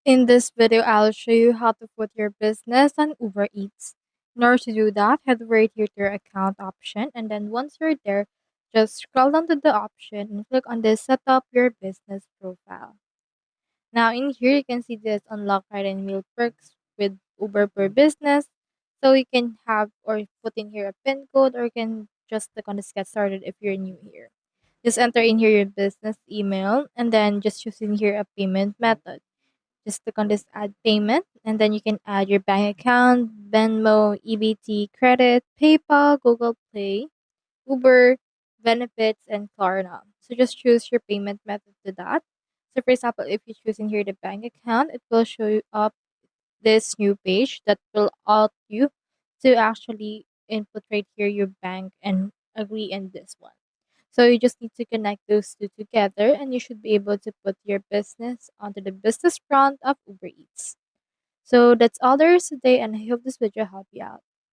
In this video, I'll show you how to put your business on Uber Eats. In order to do that, head right here to your account option, and then once you're there, just scroll down to the option and click on this Set Up Your Business Profile. Now, in here, you can see this Unlock Ride and Meal Perks with Uber per Business. So you can have or put in here a PIN code, or you can just click on this Get Started if you're new here. Just enter in here your business email, and then just choose in here a payment method. Just click on this add payment, and then you can add your bank account, Venmo, EBT, credit, PayPal, Google Play, Uber, benefits, and Klarna. So just choose your payment method to that. So for example, if you choose in here the bank account, it will show you up this new page that will ask you to actually input right here your bank and agree in this one. So you just need to connect those two together and you should be able to put your business onto the business front of Uber Eats. So that's all there is today, and I hope this video helped you out.